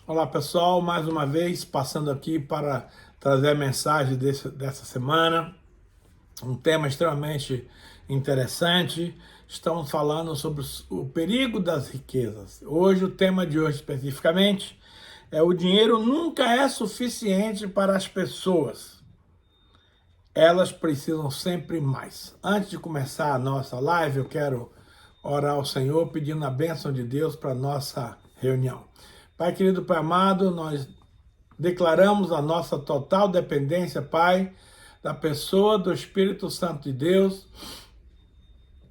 Olá pessoal, mais uma vez passando aqui para trazer a mensagem dessa semana, um tema extremamente interessante. Estamos falando sobre o perigo das riquezas. Hoje, o tema de hoje especificamente é: o dinheiro nunca é suficiente para as pessoas. Elas precisam sempre mais. Antes de começar a nossa live, eu quero orar ao Senhor pedindo a bênção de Deus para a nossa reunião. Pai querido, Pai amado, nós declaramos a nossa total dependência, Pai, da pessoa do Espírito Santo de Deus.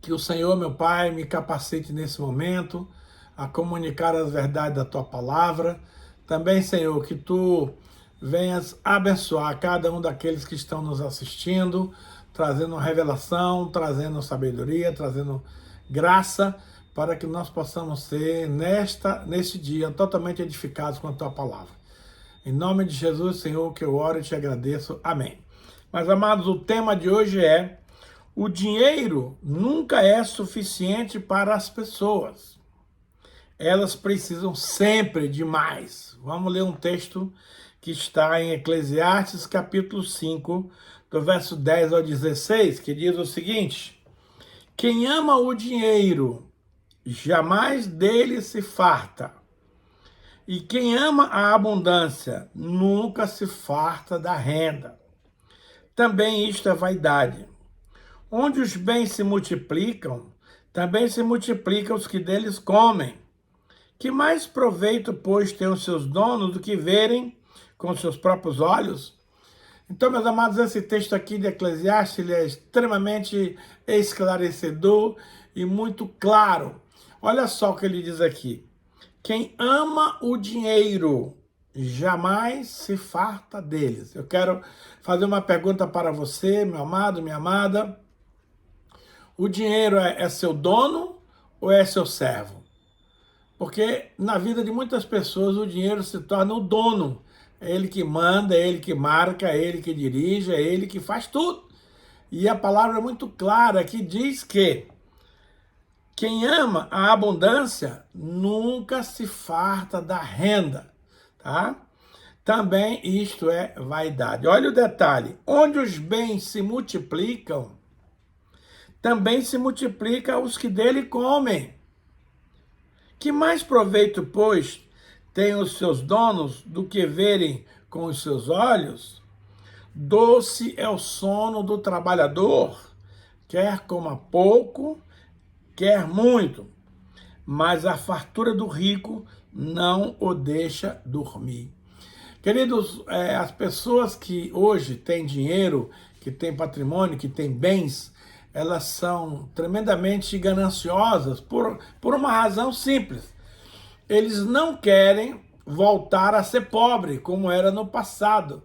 Que o Senhor, meu Pai, me capacite nesse momento a comunicar as verdades da Tua palavra. Também, Senhor, que Tu venhas abençoar cada um daqueles que estão nos assistindo, trazendo revelação, trazendo sabedoria, trazendo graça, para que nós possamos ser, neste dia, totalmente edificados com a Tua palavra. Em nome de Jesus, Senhor, que eu oro e te agradeço. Amém. Mas, amados, o tema de hoje é: o dinheiro nunca é suficiente para as pessoas. Elas precisam sempre de mais. Vamos ler um texto que está em Eclesiastes, capítulo 5, do verso 10 ao 16, que diz o seguinte: quem ama o dinheiro, jamais dele se farta. E quem ama a abundância, nunca se farta da renda. Também isto é vaidade. Onde os bens se multiplicam, também se multiplicam os que deles comem. Que mais proveito, pois, têm os seus donos do que verem com os seus próprios olhos? Então, meus amados, esse texto aqui de Eclesiastes ele é extremamente esclarecedor e muito claro. Olha só o que ele diz aqui: quem ama o dinheiro jamais se farta deles. Eu quero fazer uma pergunta para você, meu amado, minha amada. O dinheiro é seu dono ou é seu servo? Porque na vida de muitas pessoas o dinheiro se torna o dono. É ele que manda, é ele que marca, é ele que dirige, é ele que faz tudo. E a palavra é muito clara que diz que quem ama a abundância nunca se farta da renda, tá? Também isto é vaidade. Olha o detalhe: onde os bens se multiplicam, também se multiplica os que dele comem. Que mais proveito, pois, têm os seus donos do que verem com os seus olhos? Doce é o sono do trabalhador, quer coma pouco, quer muito, mas a fartura do rico não o deixa dormir. Queridos, as pessoas que hoje têm dinheiro, que têm patrimônio, que têm bens, elas são tremendamente gananciosas por uma razão simples. Eles não querem voltar a ser pobre, como era no passado.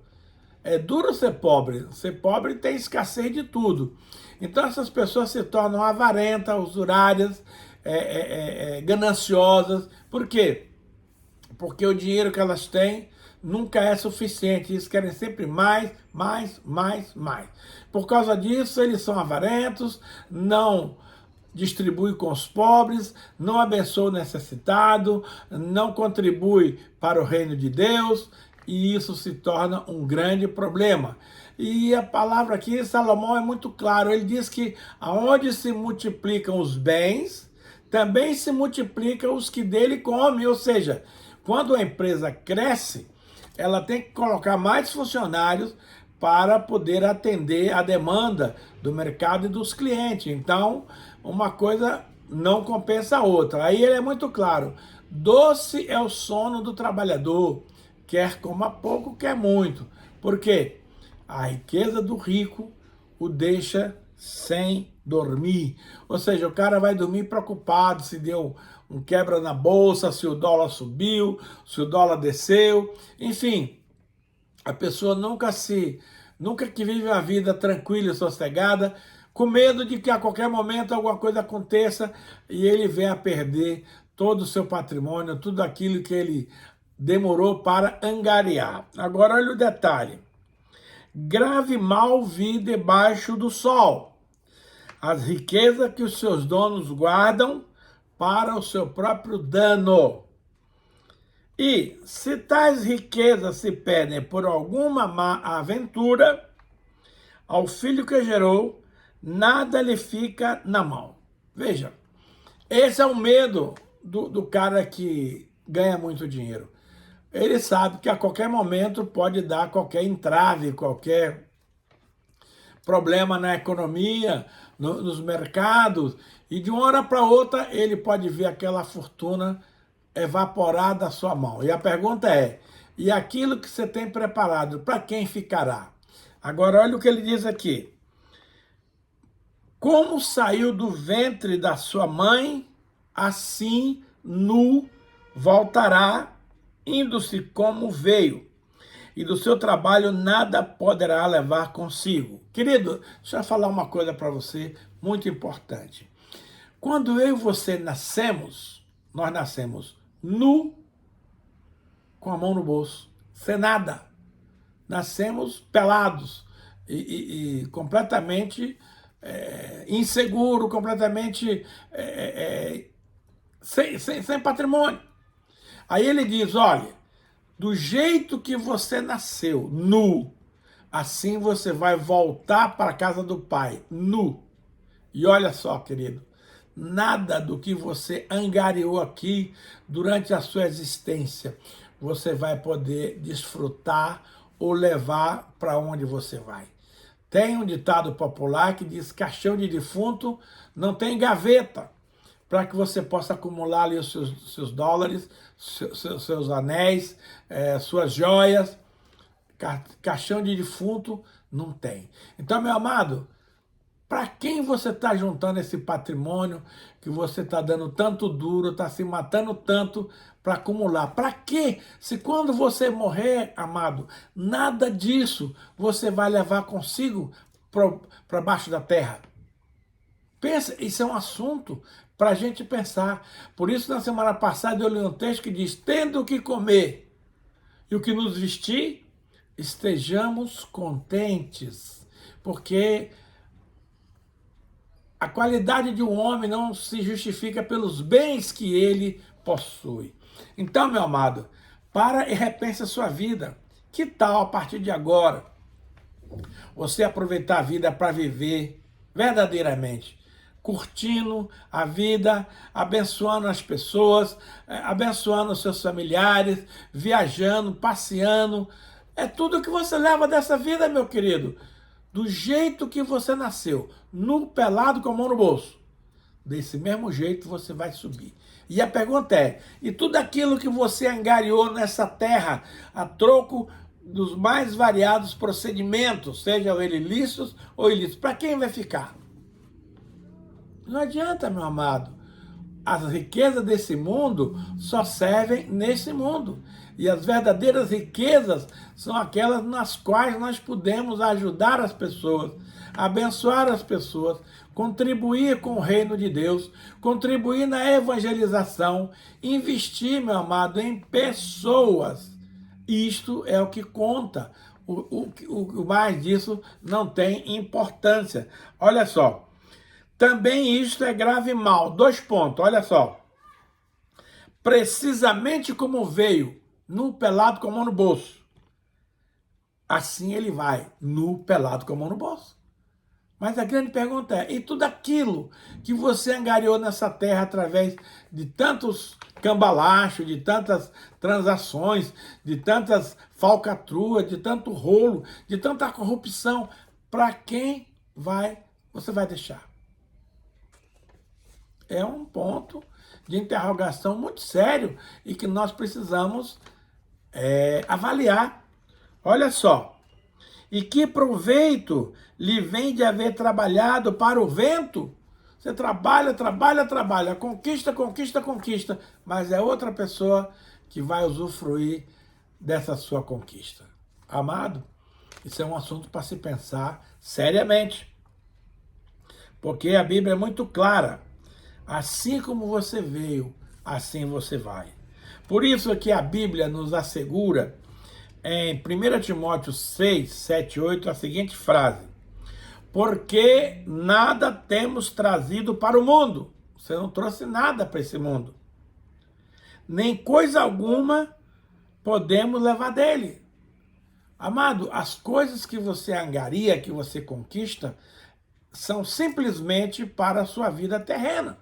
É duro ser pobre. Ser pobre tem escassez de tudo. Então essas pessoas se tornam avarentas, usurárias, gananciosas. Por quê? Porque o dinheiro que elas têm nunca é suficiente. Eles querem sempre mais, mais, mais, mais. Por causa disso, eles são avarentos, não distribui com os pobres, não abençoa o necessitado, não contribui para o reino de Deus, e isso se torna um grande problema. E a palavra aqui, Salomão, é muito claro. Ele diz que aonde se multiplicam os bens, também se multiplicam os que dele comem. Ou seja, quando a empresa cresce, ela tem que colocar mais funcionários para poder atender a demanda do mercado e dos clientes. Então, uma coisa não compensa a outra. Aí ele é muito claro: doce é o sono do trabalhador, quer coma pouco, quer muito. Por quê? A riqueza do rico o deixa sem dormir. Ou seja, o cara vai dormir preocupado se deu um quebra na bolsa, se o dólar subiu, se o dólar desceu. Enfim, a pessoa nunca que vive a vida tranquila e sossegada, com medo de que a qualquer momento alguma coisa aconteça e ele venha a perder todo o seu patrimônio, tudo aquilo que ele demorou para angariar. Agora olha o detalhe: grave mal vi debaixo do sol as riquezas que os seus donos guardam para o seu próprio dano. E se tais riquezas se perdem por alguma má aventura, ao filho que gerou, nada lhe fica na mão. Veja, esse é o medo do cara que ganha muito dinheiro. Ele sabe que a qualquer momento pode dar qualquer entrave, qualquer problema na economia, nos mercados, e de uma hora para outra ele pode ver aquela fortuna evaporar da sua mão. E a pergunta é, e aquilo que você tem preparado, para quem ficará? Agora olha o que ele diz aqui. Como saiu do ventre da sua mãe, assim nu voltará, indo-se como veio, e do seu trabalho nada poderá levar consigo. Querido, deixa eu falar uma coisa para você muito importante. Quando eu e você nascemos, nós nascemos nu, com a mão no bolso, sem nada. Nascemos pelados e completamente inseguro, completamente sem patrimônio. Aí ele diz, olha, do jeito que você nasceu, nu, assim você vai voltar para a casa do Pai, nu. E olha só, querido, nada do que você angariou aqui durante a sua existência, você vai poder desfrutar ou levar para onde você vai. Tem um ditado popular que diz, caixão de defunto não tem gaveta, para que você possa acumular ali os seus dólares, seus anéis, suas joias. Caixão de defunto não tem. Então, meu amado, para quem você está juntando esse patrimônio que você está dando tanto duro, está se matando tanto para acumular? Para quê? Se quando você morrer, amado, nada disso você vai levar consigo para baixo da terra. Pensa, isso é um assunto para a gente pensar. Por isso, na semana passada, eu li um texto que diz, tendo o que comer e o que nos vestir, estejamos contentes, porque a qualidade de um homem não se justifica pelos bens que ele possui. Então, meu amado, para e repense a sua vida. Que tal, a partir de agora, você aproveitar a vida para viver verdadeiramente, curtindo a vida, abençoando as pessoas, abençoando os seus familiares, viajando, passeando. É tudo que você leva dessa vida, meu querido. Do jeito que você nasceu, nu, pelado, com a mão no bolso. Desse mesmo jeito você vai subir. E a pergunta é, e tudo aquilo que você angariou nessa terra, a troco dos mais variados procedimentos, sejam eles lícitos ou ilícitos, para quem vai ficar? Não adianta, meu amado. As riquezas desse mundo só servem nesse mundo. E as verdadeiras riquezas são aquelas nas quais nós podemos ajudar as pessoas, abençoar as pessoas, contribuir com o reino de Deus, contribuir na evangelização, investir, meu amado, em pessoas. Isto é o que conta. O mais disso não tem importância. Olha só. Também isto é grave mal. 2 pontos, olha só. Precisamente como veio, nu, pelado, com a mão no bolso. Assim ele vai, nu, pelado, com a mão no bolso. Mas a grande pergunta é, e tudo aquilo que você angariou nessa terra através de tantos cambalachos, de tantas transações, de tantas falcatruas, de tanto rolo, de tanta corrupção, para quem você vai deixar? É um ponto de interrogação muito sério e que nós precisamos avaliar. Olha só, e que proveito lhe vem de haver trabalhado para o vento? Você trabalha, conquista, mas é outra pessoa que vai usufruir dessa sua conquista. Amado, isso é um assunto para se pensar seriamente, porque a Bíblia é muito clara. Assim como você veio, assim você vai. Por isso que a Bíblia nos assegura, em 1 Timóteo 6, 7, 8, a seguinte frase. Porque nada temos trazido para o mundo. Você não trouxe nada para esse mundo. Nem coisa alguma podemos levar dele. Amado, as coisas que você angaria, que você conquista, são simplesmente para a sua vida terrena.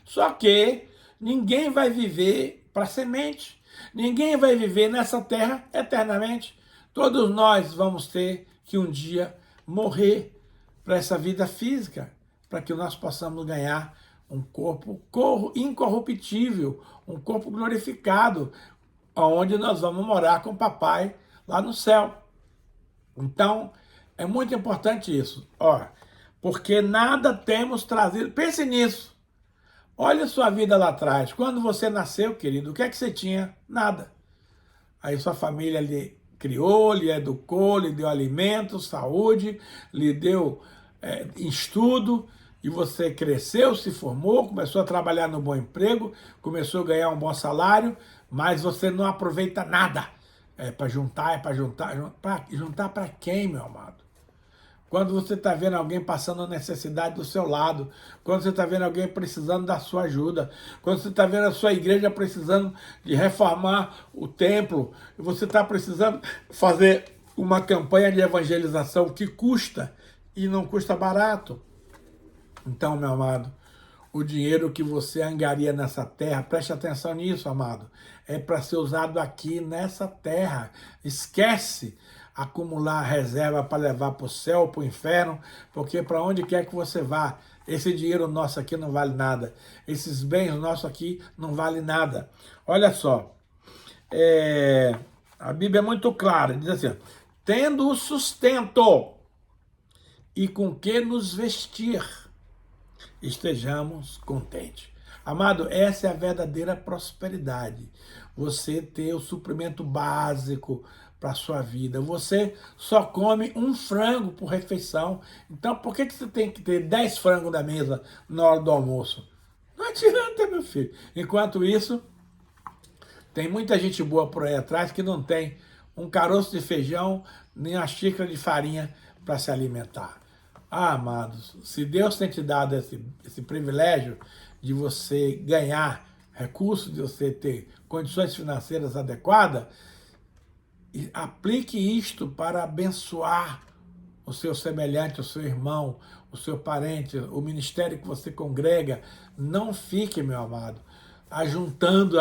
Só que ninguém vai viver para semente. Ninguém vai viver nessa terra eternamente. Todos nós vamos ter que um dia morrer para essa vida física, para que nós possamos ganhar um corpo incorruptível, um corpo glorificado, onde nós vamos morar com o papai lá no céu. Então, é muito importante isso. Porque nada temos trazido. Pense nisso. Olha a sua vida lá atrás. Quando você nasceu, querido, o que é que você tinha? Nada. Aí sua família lhe criou, lhe educou, lhe deu alimento, saúde, lhe deu estudo, e você cresceu, se formou, começou a trabalhar no bom emprego, começou a ganhar um bom salário, mas você não aproveita nada. É para juntar. Juntar para quem, meu amado? Quando você está vendo alguém passando necessidade do seu lado, quando você está vendo alguém precisando da sua ajuda, quando você está vendo a sua igreja precisando de reformar o templo, e você está precisando fazer uma campanha de evangelização que custa, e não custa barato. Então, meu amado, o dinheiro que você angaria nessa terra, preste atenção nisso, amado, é para ser usado aqui nessa terra. Esquece acumular reserva para levar para o céu, para o inferno, porque para onde quer que você vá, esse dinheiro nosso aqui não vale nada. Esses bens nossos aqui não valem nada. Olha só, a Bíblia é muito clara, diz assim, tendo o sustento e com que nos vestir, estejamos contentes. Amado, essa é a verdadeira prosperidade. Você ter o suprimento básico para a sua vida. Você só come um frango por refeição. Então, por que você tem que ter 10 frangos na mesa na hora do almoço? Não adianta, meu filho. Enquanto isso, tem muita gente boa por aí atrás que não tem um caroço de feijão, nem uma xícara de farinha para se alimentar. Amados, se Deus tem te dado esse privilégio de você ganhar recursos, de você ter condições financeiras adequadas, aplique isto para abençoar o seu semelhante, o seu irmão, o seu parente, o ministério que você congrega. Não fique, meu amado, ajuntando,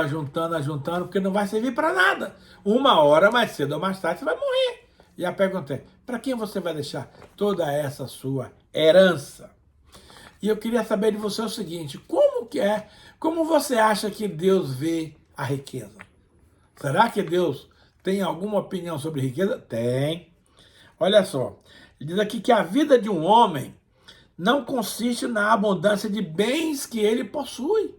porque não vai servir para nada. Uma hora, mais cedo ou mais tarde, você vai morrer. E a pergunta é, para quem você vai deixar toda essa sua herança? E eu queria saber de você o seguinte, como você acha que Deus vê a riqueza? Será que Deus tem alguma opinião sobre riqueza? Tem. Olha só, ele diz aqui que a vida de um homem não consiste na abundância de bens que ele possui.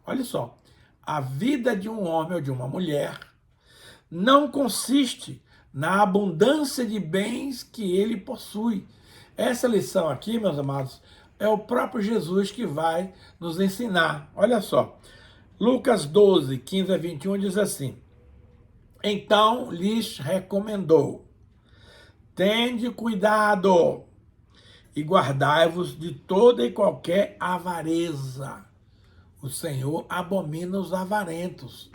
Olha só, a vida de um homem ou de uma mulher não consiste na abundância de bens que ele possui. Essa lição aqui, meus amados, é o próprio Jesus que vai nos ensinar. Olha só, Lucas 12, 15 a 21 diz assim, então lhes recomendou, tende cuidado e guardai-vos de toda e qualquer avareza. O Senhor abomina os avarentos.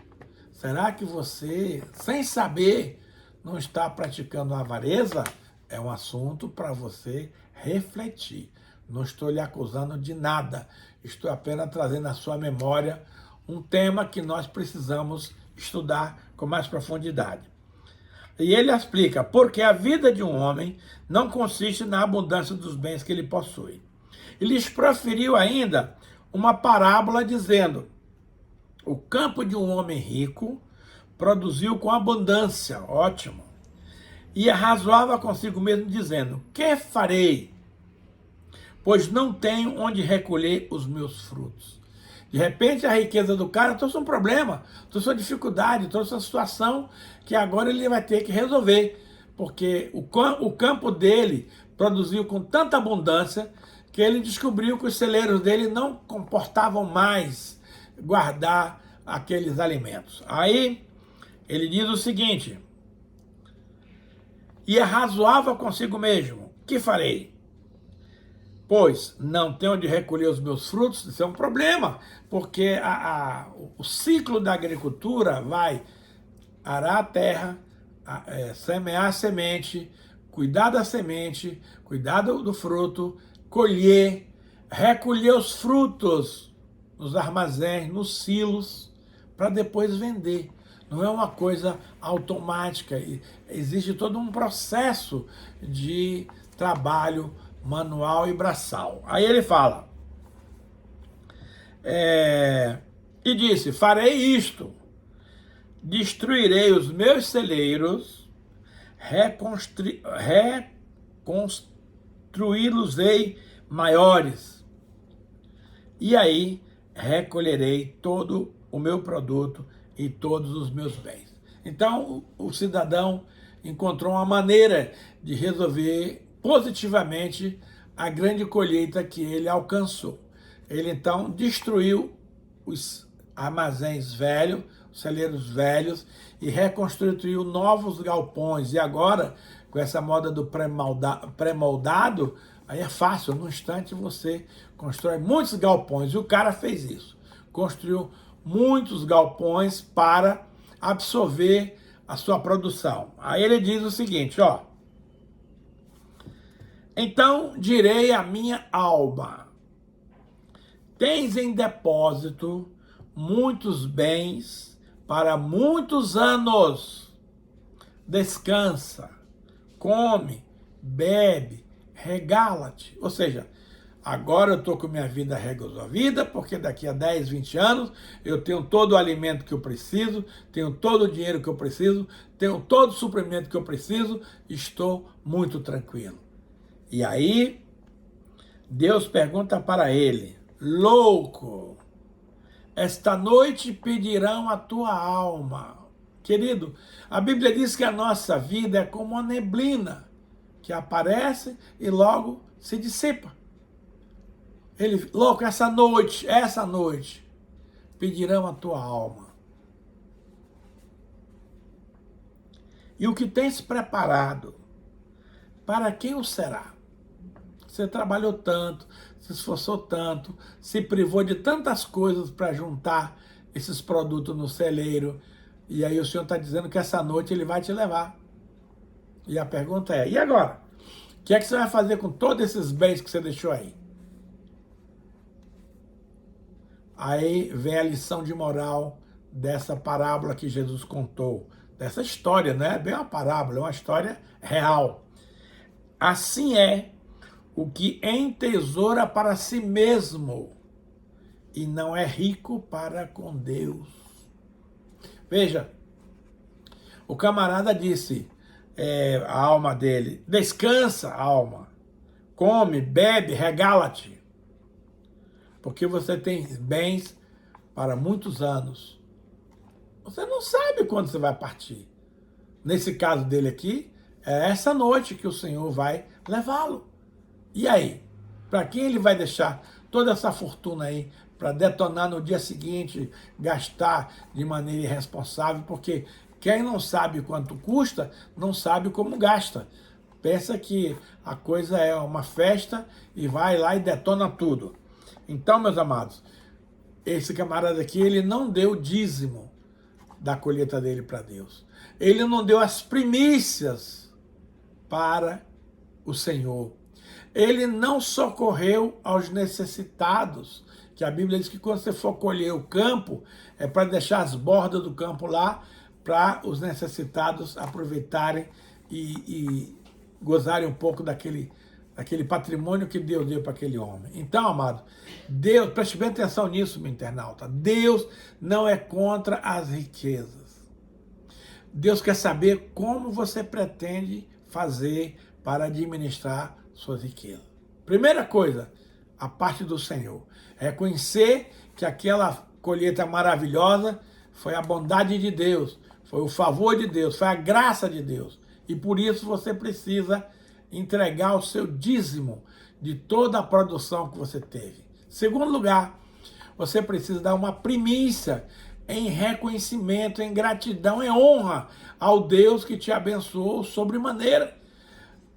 Será que você, sem saber, não está praticando a avareza? É um assunto para você refletir. Não estou lhe acusando de nada. Estou apenas trazendo à sua memória um tema que nós precisamos estudar com mais profundidade. E ele explica, porque a vida de um homem não consiste na abundância dos bens que ele possui. E lhes proferiu ainda uma parábola dizendo, o campo de um homem rico produziu com abundância, ótimo, e arrazoava consigo mesmo dizendo, que farei? Pois não tenho onde recolher os meus frutos. De repente a riqueza do cara trouxe um problema, trouxe uma dificuldade, trouxe uma situação que agora ele vai ter que resolver, porque o campo dele produziu com tanta abundância que ele descobriu que os celeiros dele não comportavam mais guardar aqueles alimentos. Aí ele diz o seguinte, e arrazoava consigo mesmo, que farei? Pois não tenho onde recolher os meus frutos, isso é um problema, porque o ciclo da agricultura vai arar a terra, semear a semente, cuidar da semente, cuidar do fruto, colher, recolher os frutos nos armazéns, nos silos, para depois vender. Não é uma coisa automática, existe todo um processo de trabalho manual e braçal. Aí ele fala, e disse, farei isto, destruirei os meus celeiros, reconstruí-los-ei maiores, e aí recolherei todo o meu produto e todos os meus bens. Então, o cidadão encontrou uma maneira de resolver positivamente a grande colheita que ele alcançou. Ele, então, destruiu os armazéns velhos, os celeiros velhos, e reconstruiu novos galpões. E agora, com essa moda do pré-moldado, aí é fácil, num instante você constrói muitos galpões. E o cara fez isso. Construiu muitos galpões para absorver a sua produção. Aí ele diz o seguinte, ó. Então direi à minha alma, tens em depósito muitos bens para muitos anos. Descansa, come, bebe, regala-te. Ou seja, agora eu estou com minha vida resolvida, porque daqui a 10, 20 anos eu tenho todo o alimento que eu preciso, tenho todo o dinheiro que eu preciso, tenho todo o suprimento que eu preciso, estou muito tranquilo. E aí, Deus pergunta para ele, louco, esta noite pedirão a tua alma. Querido, a Bíblia diz que a nossa vida é como uma neblina, que aparece e logo se dissipa. Ele, louco, essa noite, pedirão a tua alma. E o que tens preparado, para quem o será? Você trabalhou tanto, se esforçou tanto, se privou de tantas coisas para juntar esses produtos no celeiro, e aí o Senhor está dizendo que essa noite Ele vai te levar. E a pergunta é, e agora? O que é que você vai fazer com todos esses bens que você deixou aí? Aí vem a lição de moral dessa parábola que Jesus contou, dessa história, não é bem uma parábola, é uma história real. Assim é o que entesoura para si mesmo e não é rico para com Deus. Veja, o camarada disse, a alma dele, descansa, alma, come, bebe, regala-te, porque você tem bens para muitos anos. Você não sabe quando você vai partir. Nesse caso dele aqui, é essa noite que o Senhor vai levá-lo. E aí? Para quem ele vai deixar toda essa fortuna aí para detonar no dia seguinte, gastar de maneira irresponsável? Porque quem não sabe quanto custa, não sabe como gasta. Pensa que a coisa é uma festa e vai lá e detona tudo. Então, meus amados, esse camarada aqui, ele não deu dízimo da colheita dele para Deus. Ele não deu as primícias para o Senhor. Ele não socorreu aos necessitados, que a Bíblia diz que quando você for colher o campo, é para deixar as bordas do campo lá, para os necessitados aproveitarem e gozarem um pouco daquele patrimônio que Deus deu para aquele homem. Então, amado, Deus, preste bem atenção nisso, meu internauta, Deus não é contra as riquezas. Deus quer saber como você pretende fazer para administrar suas riquezas. Primeira coisa, a parte do Senhor. Reconhecer que aquela colheita maravilhosa foi a bondade de Deus, foi o favor de Deus, foi a graça de Deus. E por isso você precisa entregar o seu dízimo de toda a produção que você teve. Segundo lugar, você precisa dar uma primícia em reconhecimento, em gratidão, em honra ao Deus que te abençoou sobremaneira.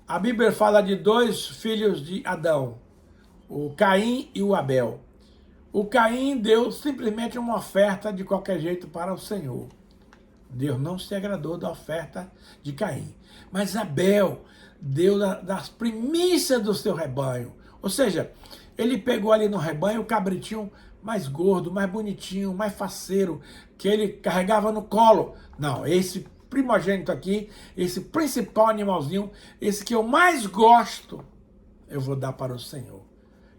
A Bíblia fala de dois filhos de Adão, o Caim e o Abel. O Caim deu simplesmente uma oferta de qualquer jeito para o Senhor. Deus não se agradou da oferta de Caim. Mas Abel deu das primícias do seu rebanho. Ou seja, ele pegou ali no rebanho o cabritinho mais gordo, mais bonitinho, mais faceiro, que ele carregava no colo. Não, esse primogênito aqui, esse principal animalzinho, esse que eu mais gosto, eu vou dar para o Senhor.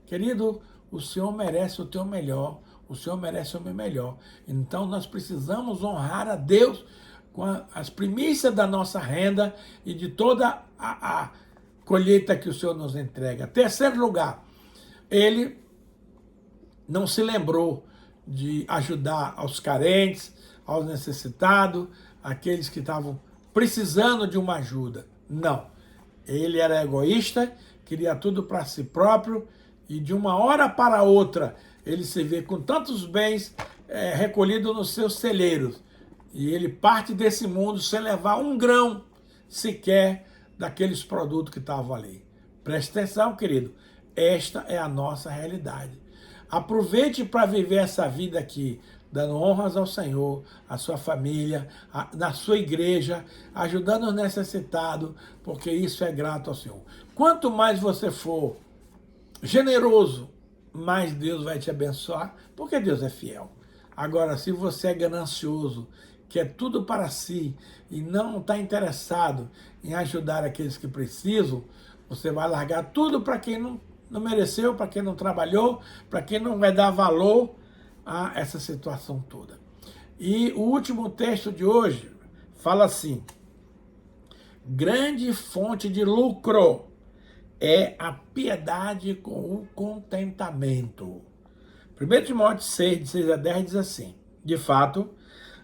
Querido, o Senhor merece o teu melhor, o Senhor merece o meu melhor. Então nós precisamos honrar a Deus com as primícias da nossa renda e de toda a colheita que o Senhor nos entrega. Terceiro lugar, ele não se lembrou de ajudar aos carentes, aos necessitados, aqueles que estavam precisando de uma ajuda. Não. Ele era egoísta, queria tudo para si próprio, e de uma hora para outra ele se vê com tantos bens recolhidos nos seus celeiros, e ele parte desse mundo sem levar um grão sequer daqueles produtos que estavam ali. Preste atenção, querido, esta é a nossa realidade. Aproveite para viver essa vida aqui, dando honras ao Senhor, à sua família, na sua igreja, ajudando os necessitados, porque isso é grato ao Senhor. Quanto mais você for generoso, mais Deus vai te abençoar, porque Deus é fiel. Agora, se você é ganancioso, quer tudo para si e não está interessado em ajudar aqueles que precisam, você vai largar tudo para quem não mereceu, para quem não trabalhou, para quem não vai dar valor a essa situação toda. E o último texto de hoje fala assim: grande fonte de lucro é a piedade com o contentamento. 1 Timóteo 6, de 6 a 10 diz assim: de fato,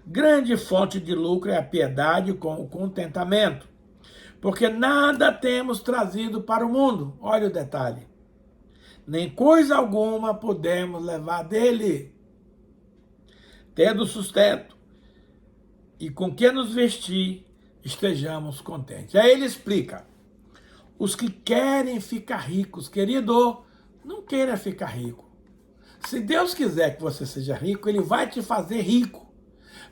grande fonte de lucro é a piedade com o contentamento, porque nada temos trazido para o mundo. Olha o detalhe. Nem coisa alguma podemos levar dele. Tendo sustento e com que nos vestir, estejamos contentes. Aí ele explica: os que querem ficar ricos, querido, não queira ficar rico. Se Deus quiser que você seja rico, ele vai te fazer rico.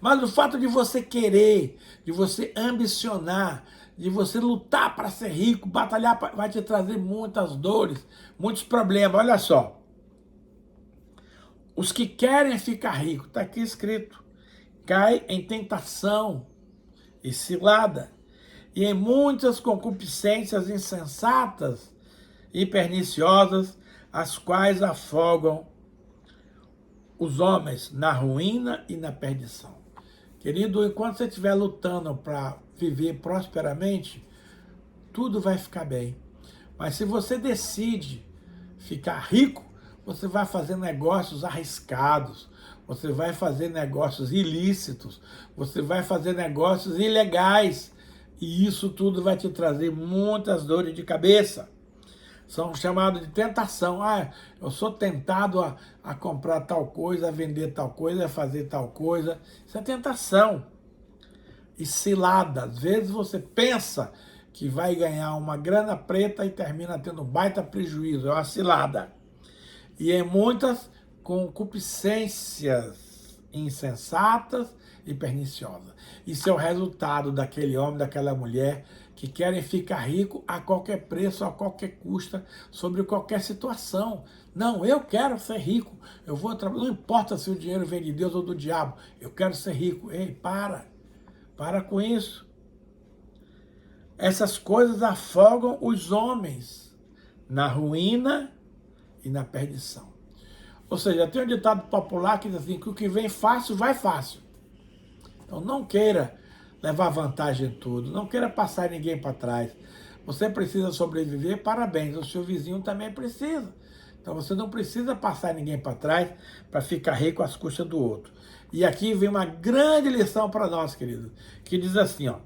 Mas o fato de você querer, de você ambicionar, de você lutar para ser rico, batalhar, vai te trazer muitas dores, muitos problemas. Olha só. Os que querem ficar ricos, está aqui escrito, cai em tentação e cilada, e em muitas concupiscências insensatas e perniciosas, as quais afogam os homens na ruína e na perdição. Querido, enquanto você estiver lutando para viver prosperamente, tudo vai ficar bem. Mas se você decide ficar rico, você vai fazer negócios arriscados, você vai fazer negócios ilícitos, você vai fazer negócios ilegais, e isso tudo vai te trazer muitas dores de cabeça. São chamados de tentação. Eu sou tentado a comprar tal coisa, a vender tal coisa, a fazer tal coisa. Isso é tentação. E cilada. Às vezes você pensa que vai ganhar uma grana preta e termina tendo um baita prejuízo. É uma cilada. E em muitas concupiscências insensatas e perniciosas. Isso é o resultado daquele homem, daquela mulher que querem ficar rico a qualquer preço, a qualquer custo, sobre qualquer situação. Não, eu quero ser rico, eu vou trabalhar, não importa se o dinheiro vem de Deus ou do diabo, eu quero ser rico. Ei, para com isso. Essas coisas afogam os homens na ruína e na perdição. Ou seja, tem um ditado popular que diz assim, que o que vem fácil, vai fácil. Então não queira levar vantagem em tudo, não queira passar ninguém para trás. Você precisa sobreviver, parabéns, o seu vizinho também precisa. Então você não precisa passar ninguém para trás para ficar rico às custas do outro. E aqui vem uma grande lição para nós, querido, que diz assim, ó: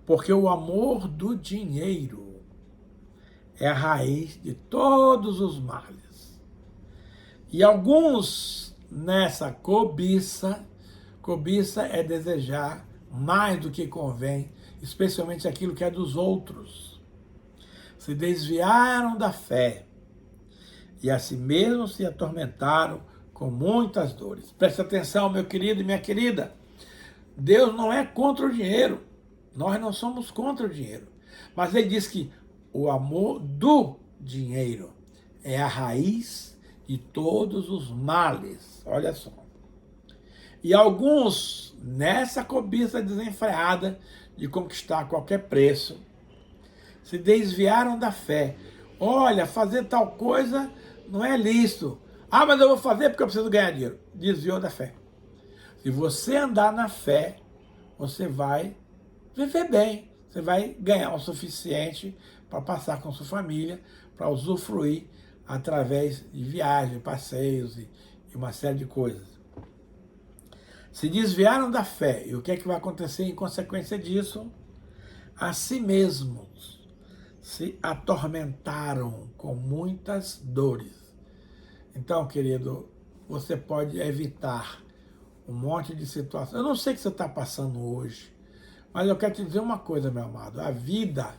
porque o amor do dinheiro é a raiz de todos os males. E alguns nessa cobiça é desejar mais do que convém, especialmente aquilo que é dos outros. Se desviaram da fé e a si mesmos se atormentaram com muitas dores. Preste atenção, meu querido e minha querida. Deus não é contra o dinheiro. Nós não somos contra o dinheiro. Mas ele diz que o amor do dinheiro é a raiz de todos os males. Olha só. E alguns, nessa cobiça desenfreada de conquistar a qualquer preço, se desviaram da fé. Olha, fazer tal coisa não é lícito. Ah, mas eu vou fazer porque eu preciso ganhar dinheiro. Desviou da fé. Se você andar na fé, você vai viver bem. Você vai ganhar o suficiente para passar com sua família, para usufruir através de viagens, passeios e uma série de coisas. Se desviaram da fé. E o que é que vai acontecer em consequência disso? A si mesmos se atormentaram com muitas dores. Então, querido, você pode evitar um monte de situações. Eu não sei o que você está passando hoje, mas eu quero te dizer uma coisa, meu amado. A vida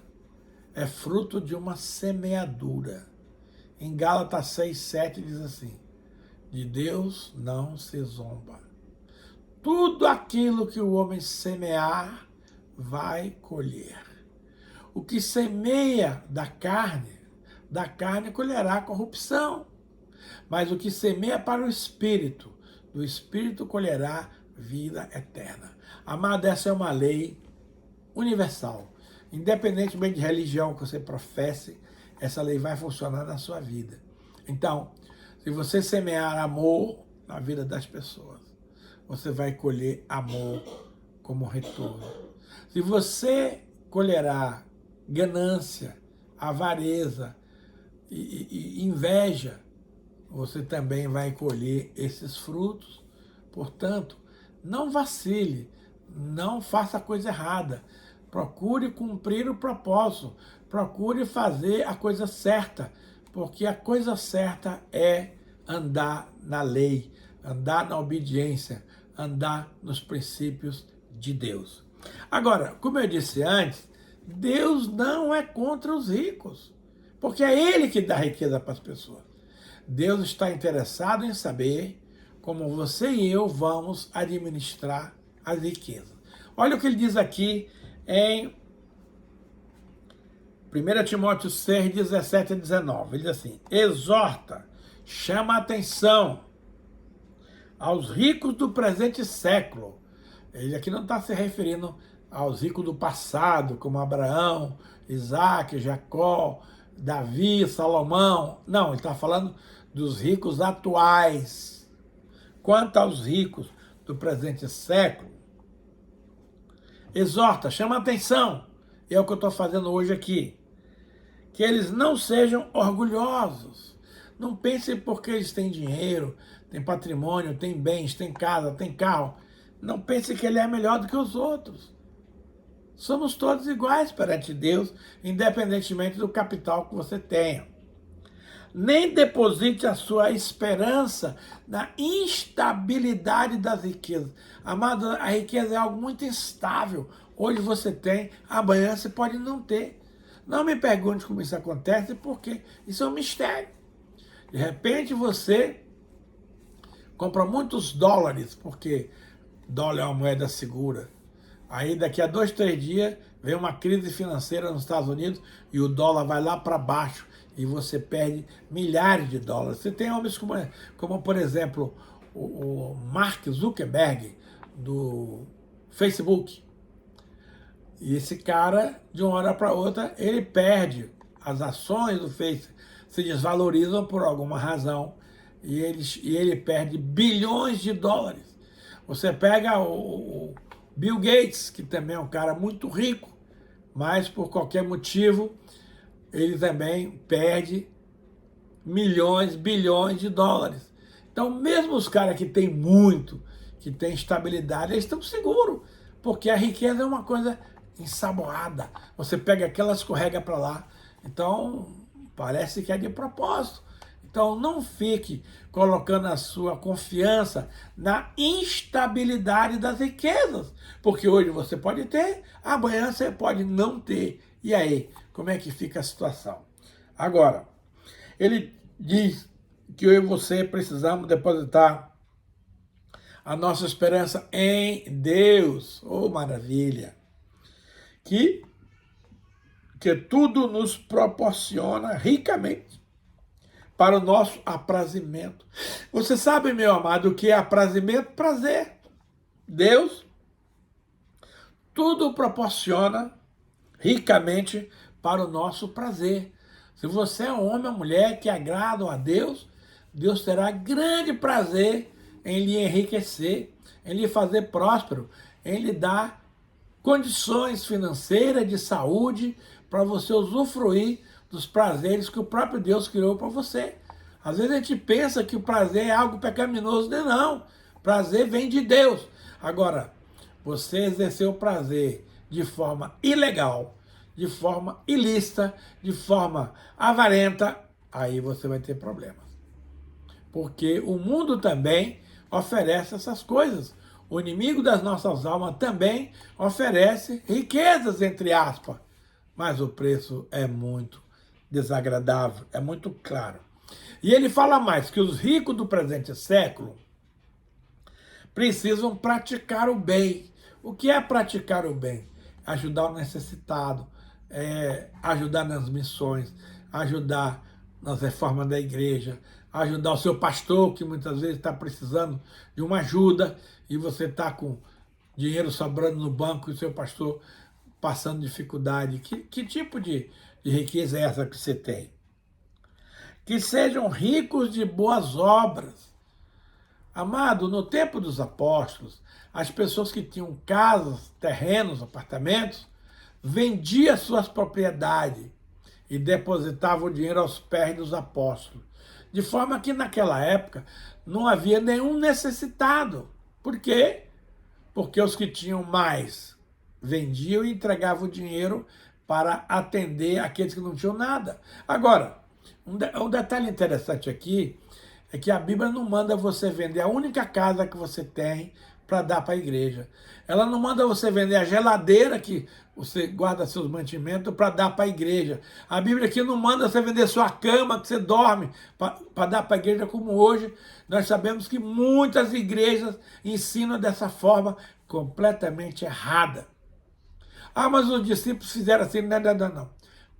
é fruto de uma semeadura. Em Gálatas 6:7 diz assim: de Deus não se zomba. Tudo aquilo que o homem semear, vai colher. O que semeia da carne colherá corrupção. Mas o que semeia para o Espírito, do Espírito colherá vida eterna. Amado, essa é uma lei universal. Independentemente de religião que você professe, essa lei vai funcionar na sua vida. Então, se você semear amor na vida das pessoas, você vai colher amor como retorno. Se você colherá ganância, avareza e inveja, você também vai colher esses frutos. Portanto, não vacile, não faça a coisa errada. Procure cumprir o propósito, procure fazer a coisa certa, porque a coisa certa é andar na lei, andar na obediência, andar nos princípios de Deus. Agora, como eu disse antes, Deus não é contra os ricos, porque é Ele que dá riqueza para as pessoas. Deus está interessado em saber como você e eu vamos administrar as riquezas. Olha o que ele diz aqui em 1 Timóteo 6, 17 a 19. Ele diz assim: exorta, chama a atenção aos ricos do presente século. Ele aqui não está se referindo aos ricos do passado, como Abraão, Isaac, Jacó, Davi, Salomão. Não, ele está falando dos ricos atuais. Quanto aos ricos do presente século, exorta, chama a atenção, é o que eu estou fazendo hoje aqui, que eles não sejam orgulhosos. Não pensem porque eles têm dinheiro, têm patrimônio, têm bens, têm casa, têm carro. Não pense que ele é melhor do que os outros. Somos todos iguais perante Deus, independentemente do capital que você tenha. Nem deposite a sua esperança na instabilidade das riquezas. Amado, a riqueza é algo muito instável. Hoje você tem, amanhã você pode não ter. Não me pergunte como isso acontece, porque isso é um mistério. De repente você compra muitos dólares, porque dólar é uma moeda segura. Aí daqui a 2, 3 dias vem uma crise financeira nos Estados Unidos e o dólar vai lá para baixo e você perde milhares de dólares. Você tem homens como por exemplo, o Mark Zuckerberg, do Facebook. E esse cara, de uma hora para outra, ele perde. As ações do Facebook se desvalorizam por alguma razão e ele perde bilhões de dólares. Você pega o Bill Gates, que também é um cara muito rico, mas por qualquer motivo ele também perde milhões, bilhões de dólares. Então, mesmo os caras que têm muito, que têm estabilidade, eles estão seguros, porque a riqueza é uma coisa ensaboada. Você pega aquela, escorrega para lá. Então, parece que é de propósito. Então, não fique colocando a sua confiança na instabilidade das riquezas, porque hoje você pode ter, amanhã você pode não ter. E aí, como é que fica a situação? Agora, ele diz que eu e você precisamos depositar a nossa esperança em Deus. Oh, maravilha! Que tudo nos proporciona ricamente para o nosso aprazimento. Você sabe, meu amado, o que é aprazimento? Prazer. Deus tudo proporciona ricamente para o nosso prazer. Se você é um homem ou mulher que agradam a Deus, Deus terá grande prazer em lhe enriquecer, em lhe fazer próspero, em lhe dar condições financeiras, de saúde, para você usufruir dos prazeres que o próprio Deus criou para você. Às vezes a gente pensa que o prazer é algo pecaminoso, não. Prazer vem de Deus. Agora, você exerceu o prazer de forma ilegal, de forma ilícita, de forma avarenta, aí você vai ter problemas. Porque o mundo também oferece essas coisas. O inimigo das nossas almas também oferece riquezas, entre aspas. Mas o preço é muito desagradável, é muito claro. E ele fala mais, que os ricos do presente século precisam praticar o bem. O que é praticar o bem? Ajudar o necessitado, ajudar nas missões, ajudar nas reformas da igreja, ajudar o seu pastor, que muitas vezes está precisando de uma ajuda, e você está com dinheiro sobrando no banco e o seu pastor passando dificuldade. Que tipo de riqueza é essa que você tem? Que sejam ricos de boas obras. Amado, no tempo dos apóstolos, as pessoas que tinham casas, terrenos, apartamentos, vendiam suas propriedades e depositavam o dinheiro aos pés dos apóstolos. De forma que naquela época não havia nenhum necessitado. Por quê? Porque os que tinham mais vendiam e entregavam o dinheiro para atender aqueles que não tinham nada. Agora, um detalhe interessante aqui é que a Bíblia não manda você vender a única casa que você tem para dar para a igreja. Ela não manda você vender a geladeira que você guarda seus mantimentos para dar para a igreja. A Bíblia aqui não manda você vender sua cama que você dorme para dar para a igreja, como hoje. Nós sabemos que muitas igrejas ensinam dessa forma completamente errada. Ah, mas os discípulos fizeram assim. Não.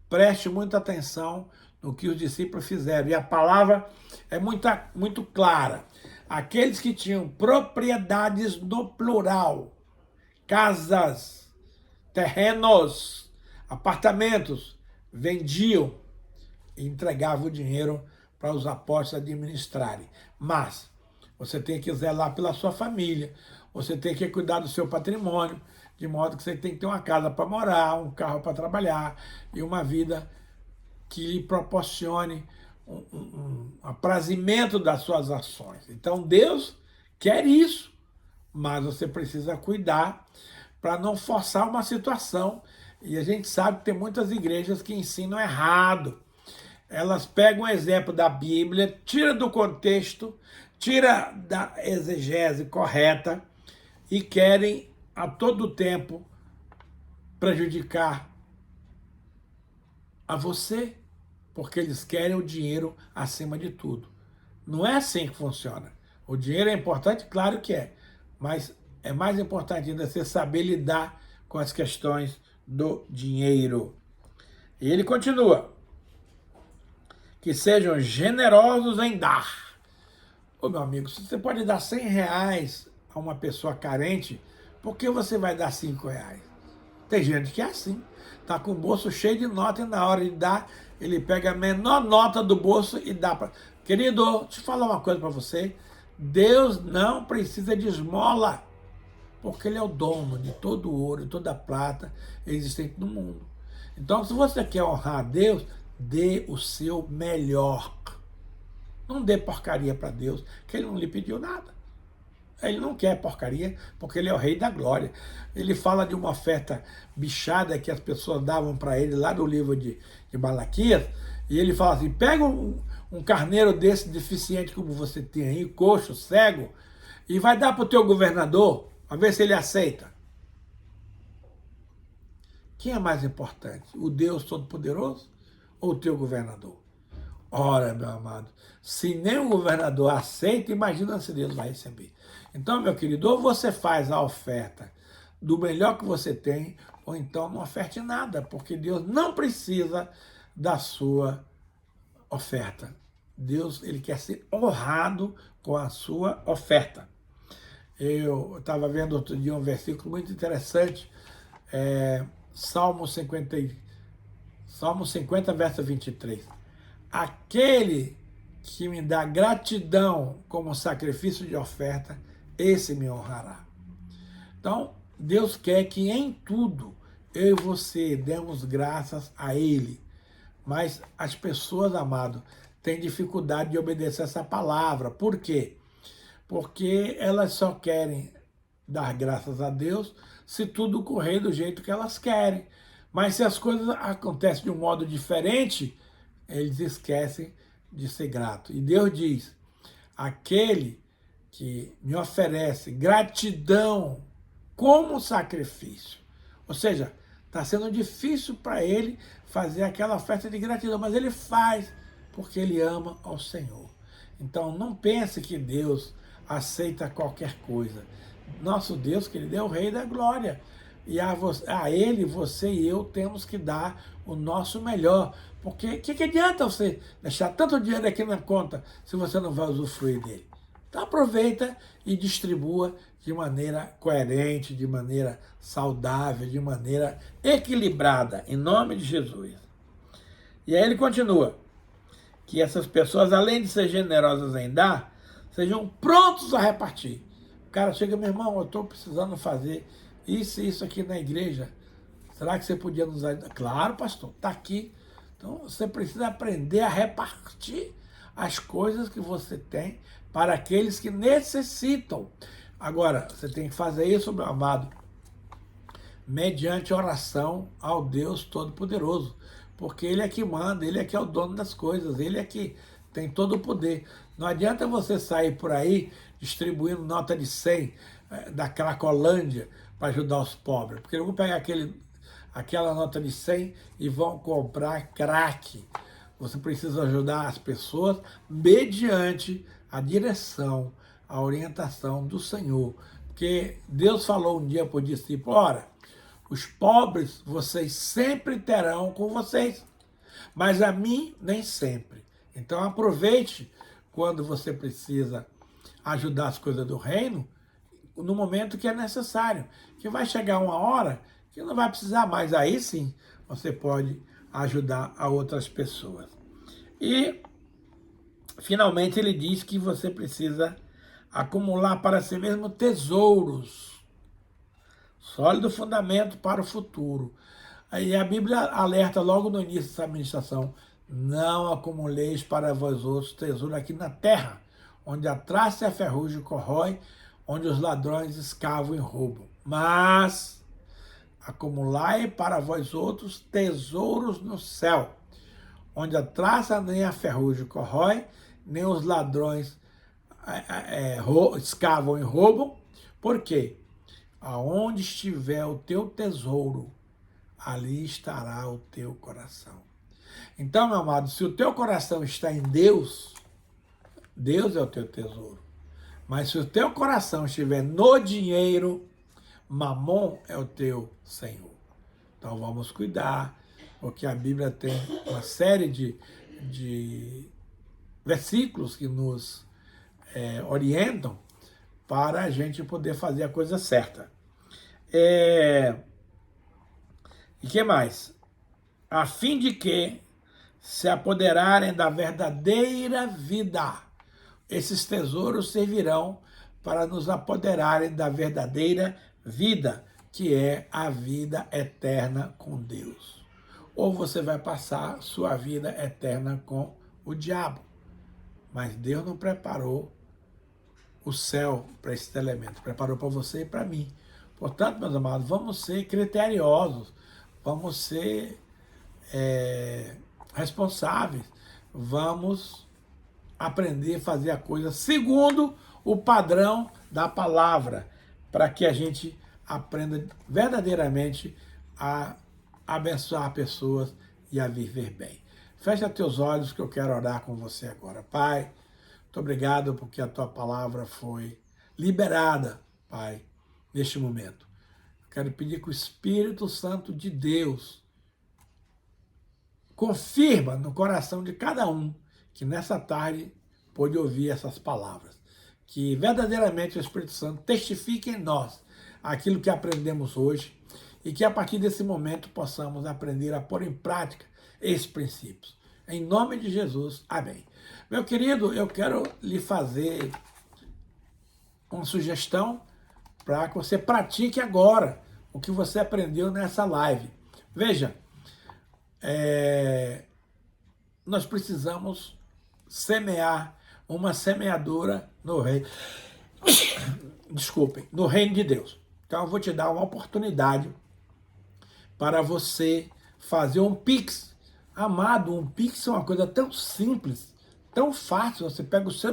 Preste muita atenção no que os discípulos fizeram. E a palavra é muito clara. Aqueles que tinham propriedades no plural, casas, terrenos, apartamentos, vendiam e entregavam o dinheiro para os apóstolos administrarem. Mas você tem que zelar pela sua família, você tem que cuidar do seu patrimônio, de modo que você tem que ter uma casa para morar, um carro para trabalhar e uma vida que lhe proporcione um aprazimento das suas ações. Então Deus quer isso, mas você precisa cuidar para não forçar uma situação. E a gente sabe que tem muitas igrejas que ensinam errado. Elas pegam o exemplo da Bíblia, tira do contexto, tira da exegese correta e querem a todo tempo prejudicar a você, porque eles querem o dinheiro acima de tudo. Não é assim que funciona. O dinheiro é importante, claro que é, mas é mais importante ainda você saber lidar com as questões do dinheiro. E ele continua, que sejam generosos em dar. Ô meu amigo, se você pode dar R$100 a uma pessoa carente, por que você vai dar R$5? Tem gente que é assim, tá com o bolso cheio de nota e na hora de dar, ele pega a menor nota do bolso e dá para... Querido, deixa eu falar uma coisa para você, Deus não precisa de esmola, porque Ele é o dono de todo o ouro e toda a prata existente no mundo. Então, se você quer honrar a Deus, dê o seu melhor. Não dê porcaria para Deus, que Ele não lhe pediu nada. Ele não quer porcaria, porque Ele é o Rei da Glória. Ele fala de uma oferta bichada que as pessoas davam para Ele lá no livro de Malaquias, e Ele fala assim, pega um carneiro desse deficiente como você tem aí, coxo, cego, e vai dar para o teu governador, a ver se ele aceita. Quem é mais importante? O Deus Todo-Poderoso ou o teu governador? Ora, meu amado, se nem o governador aceita, imagina se Deus vai receber. Então, meu querido, ou você faz a oferta do melhor que você tem, ou então não oferte nada, porque Deus não precisa da sua oferta. Deus, ele quer ser honrado com a sua oferta. Eu estava vendo outro dia um versículo muito interessante, Salmo 50, Salmo 50, verso 23. Aquele que me dá gratidão como sacrifício de oferta, esse me honrará. Então, Deus quer que em tudo eu e você demos graças a Ele. Mas as pessoas, amado, têm dificuldade de obedecer essa palavra. Por quê? Porque elas só querem dar graças a Deus se tudo correr do jeito que elas querem. Mas se as coisas acontecem de um modo diferente, eles esquecem de ser grato. E Deus diz, aquele que me oferece gratidão como sacrifício. Ou seja, está sendo difícil para ele fazer aquela oferta de gratidão, mas ele faz porque ele ama ao Senhor. Então não pense que Deus aceita qualquer coisa. Nosso Deus, que ele é o Rei da Glória. E a ele, você e eu temos que dar o nosso melhor. Porque o que adianta você deixar tanto dinheiro aqui na conta se você não vai usufruir dele? Então aproveita e distribua de maneira coerente, de maneira saudável, de maneira equilibrada, em nome de Jesus. E aí ele continua, que essas pessoas, além de ser generosas em dar, sejam prontos a repartir. O cara chega, meu irmão, eu estou precisando fazer isso e isso aqui na igreja. Será que você podia nos ajudar? Claro, pastor, está aqui. Então você precisa aprender a repartir as coisas que você tem para aqueles que necessitam. Agora, você tem que fazer isso, meu amado, mediante oração ao Deus Todo-Poderoso. Porque Ele é que manda, Ele é que é o dono das coisas, Ele é que tem todo o poder. Não adianta você sair por aí distribuindo nota de 100 da Cracolândia para ajudar os pobres. Porque eles vão pegar aquela nota de 100 e vão comprar crack. Você precisa ajudar as pessoas mediante a direção, a orientação do Senhor. Porque Deus falou um dia para o discípulo, ora, os pobres vocês sempre terão com vocês, mas a mim nem sempre. Então aproveite quando você precisa ajudar as coisas do reino, no momento que é necessário. Que vai chegar uma hora que não vai precisar mais. Aí sim você pode ajudar a outras pessoas. E finalmente ele diz que você precisa acumular para si mesmo tesouros, sólido fundamento para o futuro. Aí a Bíblia alerta logo no início dessa administração, não acumuleis para vós outros tesouro aqui na terra, onde a traça e a ferrugem corrói, onde os ladrões escavam e roubam. Mas acumulai para vós outros tesouros no céu, onde a traça nem a ferrugem corrói, nem os ladrões escavam e roubam. Por quê? Aonde estiver o teu tesouro, ali estará o teu coração. Então, meu amado, se o teu coração está em Deus, Deus é o teu tesouro. Mas se o teu coração estiver no dinheiro, Mamon é o teu Senhor. Então vamos cuidar, porque a Bíblia tem uma série de versículos que nos orientam para a gente poder fazer a coisa certa. E que mais? A fim de que se apoderarem da verdadeira vida. Esses tesouros servirão para nos apoderarem da verdadeira vida, que é a vida eterna com Deus. Ou você vai passar sua vida eterna com o diabo. Mas Deus não preparou o céu para esses elementos, preparou para você e para mim. Portanto, meus amados, vamos ser criteriosos, vamos ser responsáveis, vamos aprender a fazer a coisa segundo o padrão da palavra, para que a gente aprenda verdadeiramente a abençoar pessoas e a viver bem. Fecha teus olhos que eu quero orar com você agora. Pai, muito obrigado porque a tua palavra foi liberada, Pai, neste momento. Eu quero pedir que o Espírito Santo de Deus confirma no coração de cada um que nessa tarde pôde ouvir essas palavras. Que verdadeiramente o Espírito Santo testifique em nós aquilo que aprendemos hoje e que a partir desse momento possamos aprender a pôr em prática esses princípios. Em nome de Jesus, amém. Meu querido, eu quero lhe fazer uma sugestão para que você pratique agora o que você aprendeu nessa live. Veja, nós precisamos semear uma semeadura no reino. Desculpem, no reino de Deus. Então eu vou te dar uma oportunidade para você fazer um Pix. Amado, um Pix é uma coisa tão simples, tão fácil. Você pega o seu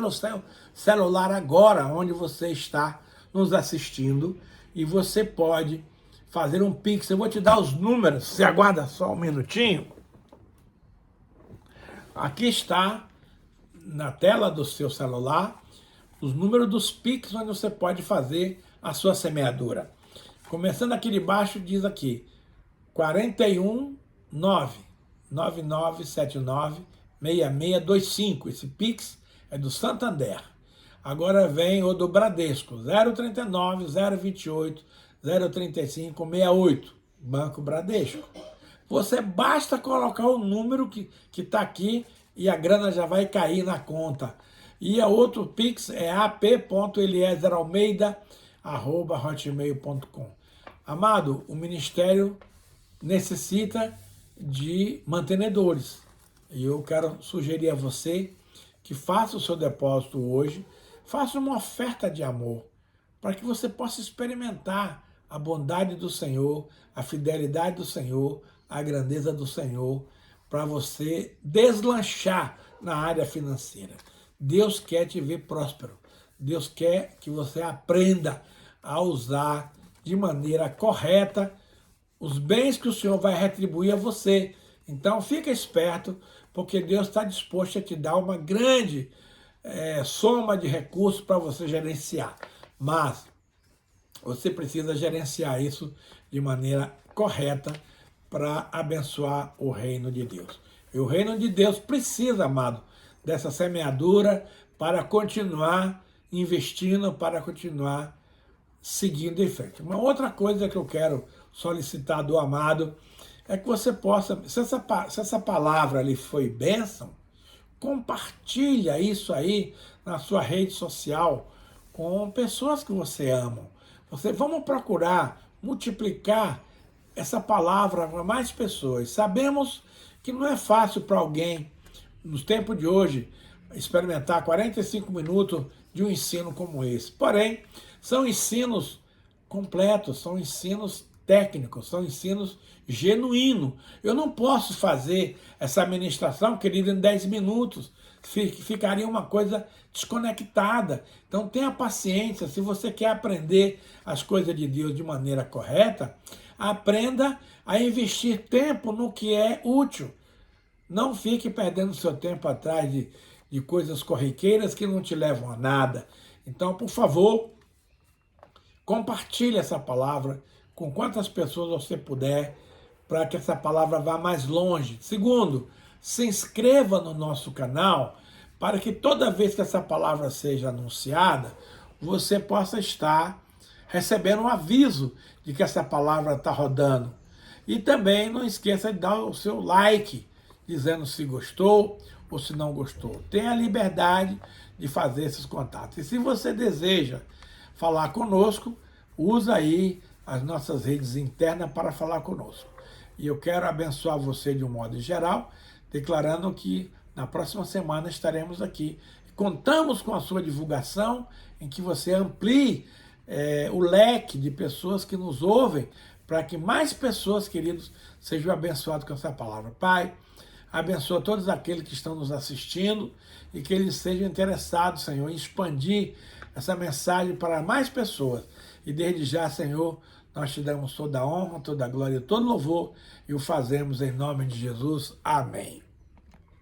celular agora, onde você está nos assistindo, e você pode fazer um Pix. Eu vou te dar os números, você aguarda só um minutinho. Aqui está, na tela do seu celular, os números dos Pix, onde você pode fazer a sua semeadura. Começando aqui de baixo, diz aqui, 419-9979-6625. Esse Pix é do Santander. Agora vem o do Bradesco, 039-028-035-68. Banco Bradesco. Você basta colocar o número que está aqui e a grana já vai cair na conta. E a outro Pix é ap.eliezeralmeida@hotmail.com. Amado, o ministério necessita de mantenedores. E eu quero sugerir a você que faça o seu depósito hoje, faça uma oferta de amor, para que você possa experimentar a bondade do Senhor, a fidelidade do Senhor, a grandeza do Senhor, para você deslanchar na área financeira. Deus quer te ver próspero. Deus quer que você aprenda a usar de maneira correta os bens que o Senhor vai retribuir a você. Então fica esperto, porque Deus está disposto a te dar uma grande soma de recursos para você gerenciar. Mas você precisa gerenciar isso de maneira correta para abençoar o reino de Deus. E o reino de Deus precisa, amado, dessa semeadura para continuar investindo, para continuar seguindo em frente. Uma outra coisa que eu quero solicitar do amado é que você possa, se essa palavra ali foi bênção, compartilha isso aí na sua rede social com pessoas que você ama. Vamos procurar multiplicar essa palavra para mais pessoas. Sabemos que não é fácil para alguém, nos tempos de hoje, experimentar 45 minutos de um ensino como esse. Porém, são ensinos completos, são ensinos técnicos, são ensinos genuínos. Eu não posso fazer essa ministração, querido, em 10 minutos. Ficaria uma coisa desconectada. Então tenha paciência. Se você quer aprender as coisas de Deus de maneira correta, aprenda a investir tempo no que é útil. Não fique perdendo seu tempo atrás de coisas corriqueiras que não te levam a nada. Então, por favor, compartilhe essa palavra com quantas pessoas você puder, para que essa palavra vá mais longe. Segundo, se inscreva no nosso canal, para que toda vez que essa palavra seja anunciada, você possa estar recebendo um aviso de que essa palavra está rodando. E também não esqueça de dar o seu like, dizendo se gostou ou se não gostou. Tenha a liberdade de fazer esses contatos. E se você deseja falar conosco, usa aí as nossas redes internas para falar conosco. E eu quero abençoar você de um modo geral, declarando que na próxima semana estaremos aqui. Contamos com a sua divulgação, em que você amplie o leque de pessoas que nos ouvem, para que mais pessoas, queridos, sejam abençoadas com essa palavra. Pai, abençoa todos aqueles que estão nos assistindo e que eles sejam interessados, Senhor, em expandir essa mensagem para mais pessoas. E desde já, Senhor, nós te damos toda a honra, toda a glória e todo louvor e o fazemos em nome de Jesus. Amém.